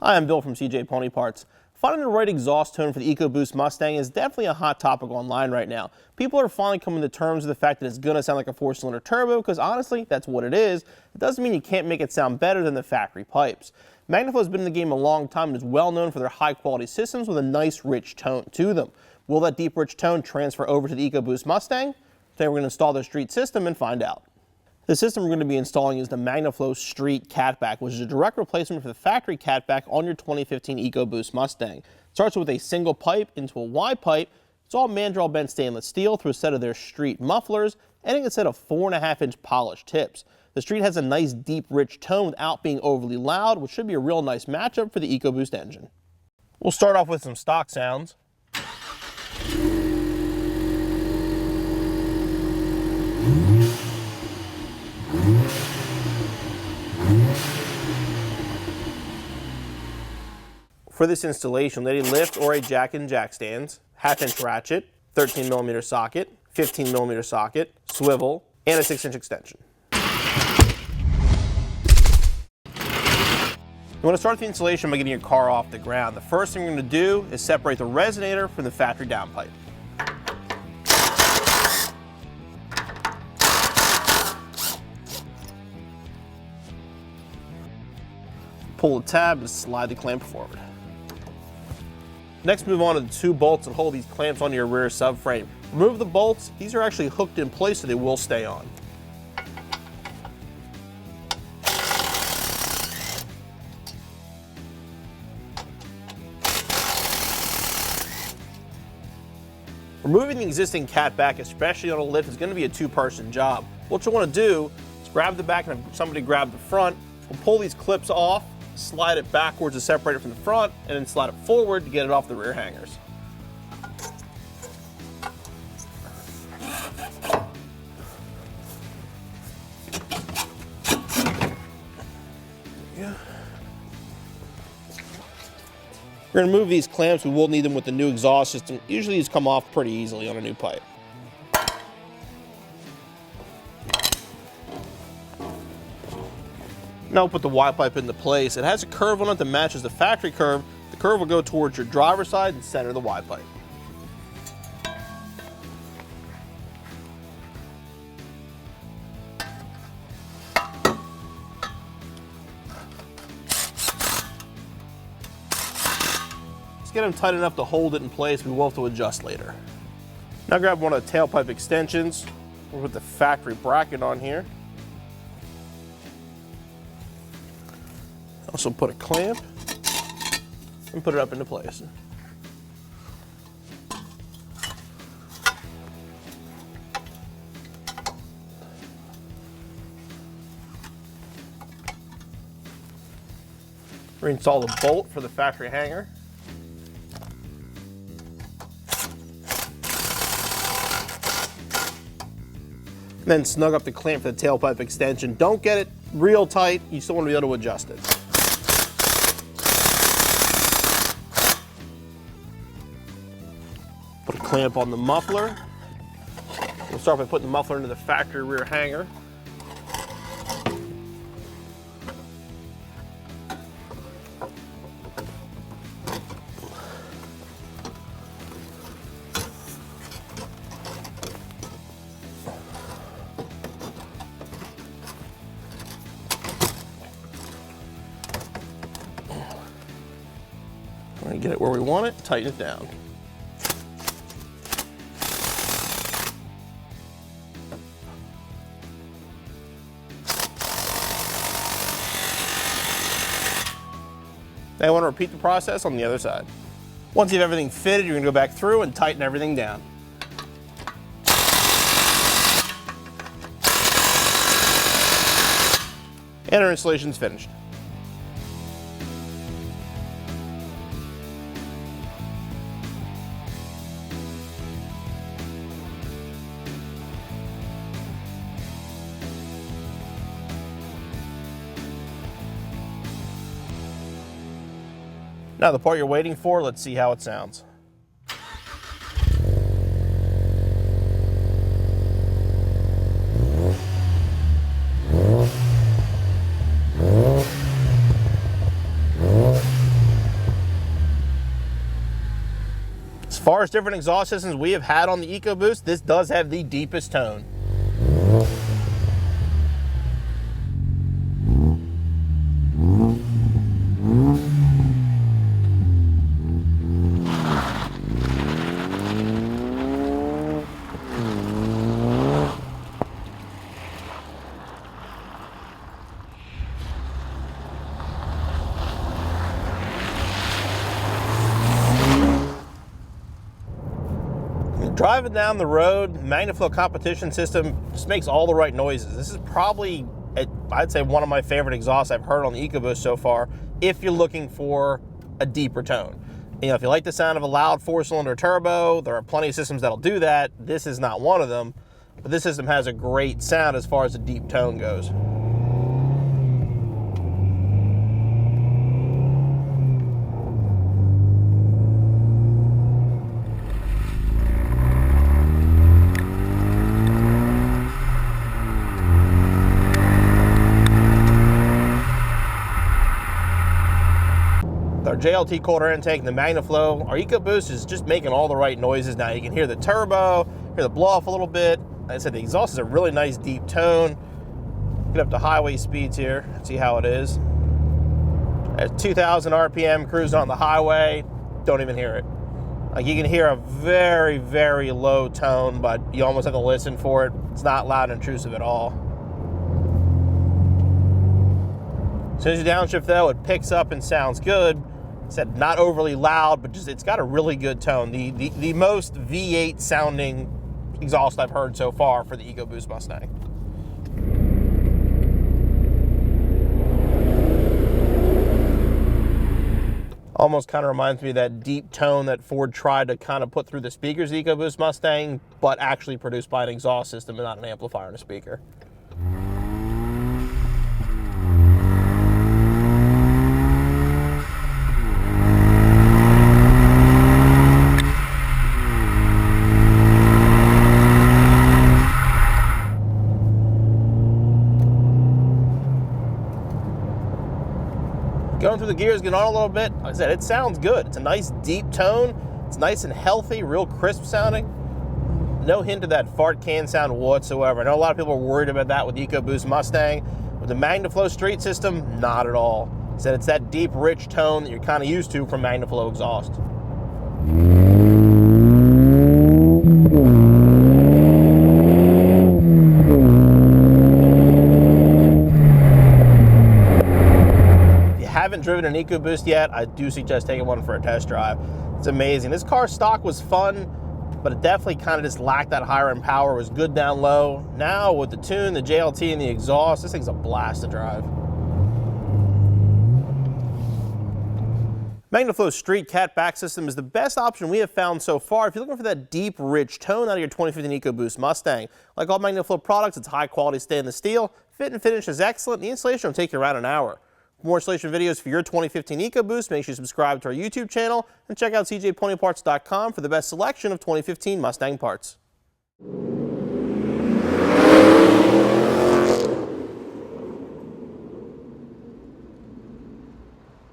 Hi, I'm Bill from CJ Pony Parts. Finding the right exhaust tone for the EcoBoost Mustang is definitely a hot topic online right now. People are finally coming to terms with the fact that it's going to sound like a 4-cylinder turbo because honestly, that's what it is. It doesn't mean you can't make it sound better than the factory pipes. MagnaFlow has been in the game a long time and is well known for their high quality systems with a nice rich tone to them. Will that deep rich tone transfer over to the EcoBoost Mustang? Today we're going to install their street system and find out. The system we're going to be installing is the MagnaFlow Street Cat-Back, which is a direct replacement for the factory Cat-Back on your 2015 EcoBoost Mustang. It starts with a single pipe into a Y pipe. It's all mandrel bent stainless steel through a set of their street mufflers, ending a set of 4.5-inch polished tips. The Street has a nice deep rich tone without being overly loud, which should be a real nice matchup for the EcoBoost engine. We'll start off with some stock sounds. For this installation, let a lift or a jack and jack stands, 1/2-inch ratchet, 13mm socket, 15mm socket, swivel, and a 6-inch extension. You want to start the installation by getting your car off the ground. The first thing we're going to do is separate the resonator from the factory downpipe. Pull the tab and slide the clamp forward. Next, move on to the 2 bolts and hold these clamps onto your rear subframe. Remove the bolts. These are actually hooked in place so they will stay on. Removing the existing Cat-Back, especially on a lift, is going to be a 2-person job. What you'll want to do is grab the back and have somebody grab the front. We'll pull these clips off, slide it backwards to separate it from the front, and then slide it forward to get it off the rear hangers. We're going to move these clamps. We will need them with the new exhaust system. Usually these come off pretty easily on a new pipe. Now put the Y pipe into place. It has a curve on it that matches the factory curve. The curve will go towards your driver's side and center the Y pipe. Get them tight enough to hold it in place. We will have to adjust later. Now grab one of the tailpipe extensions. We'll put the factory bracket on here. Also put a clamp and put it up into place. Reinstall the bolt for the factory hanger. Then snug up the clamp for the tailpipe extension. Don't get it real tight. You still want to be able to adjust it. Put a clamp on the muffler. We'll start by putting the muffler into the factory rear hanger. Get it where we want it, tighten it down. Now I want to repeat the process on the other side. Once you have everything fitted, you're going to go back through and tighten everything down. And our installation is finished. Now the part you're waiting for, let's see how it sounds. far as different exhaust systems we have had on the EcoBoost, this does have the deepest tone. Driving down the road, MagnaFlow competition system just makes all the right noises. This is probably, I'd say, one of my favorite exhausts I've heard on the EcoBoost so far, if you're looking for a deeper tone. You know, if you like the sound of a loud 4-cylinder turbo, there are plenty of systems that'll do that. This is not one of them, but this system has a great sound as far as the deep tone goes. Our JLT cold air intake and the MagnaFlow, our EcoBoost is just making all the right noises now. You can hear the turbo, hear the blow off a little bit. Like I said, the exhaust is a really nice deep tone. Get up to highway speeds here, see how it is. At 2,000 RPM cruising on the highway, don't even hear it. Like, you can hear a very, very low tone, but you almost have to listen for it. It's not loud and intrusive at all. As soon as you downshift though, it picks up and sounds good. Said not overly loud, but just it's got a really good tone. The most V8 sounding exhaust I've heard so far for the EcoBoost Mustang. Almost kind of reminds me of that deep tone that Ford tried to kind of put through the speakers of the EcoBoost Mustang, but actually produced by an exhaust system and not an amplifier and a speaker. Going through the gears, getting on a little bit. Like I said, it sounds good. It's a nice deep tone. It's nice and healthy, real crisp sounding. No hint of that fart can sound whatsoever. I know a lot of people are worried about that with the EcoBoost Mustang. With the MagnaFlow Street system, not at all. Said it's that deep, rich tone that you're kind of used to from MagnaFlow exhaust. Haven't driven an EcoBoost yet, I do suggest taking one for a test drive. It's amazing. This car stock was fun, but it definitely kind of just lacked that higher end power. It was good down low. Now with the tune, the JLT, and the exhaust, this thing's a blast to drive. MagnaFlow Street Cat-Back system is the best option we have found so far if you're looking for that deep, rich tone out of your 2015 EcoBoost Mustang. Like all MagnaFlow products, it's high quality stainless steel. Fit and finish is excellent. The installation will take you around an hour. For more installation videos for your 2015 EcoBoost, make sure you subscribe to our YouTube channel and check out cjponyparts.com for the best selection of 2015 Mustang parts.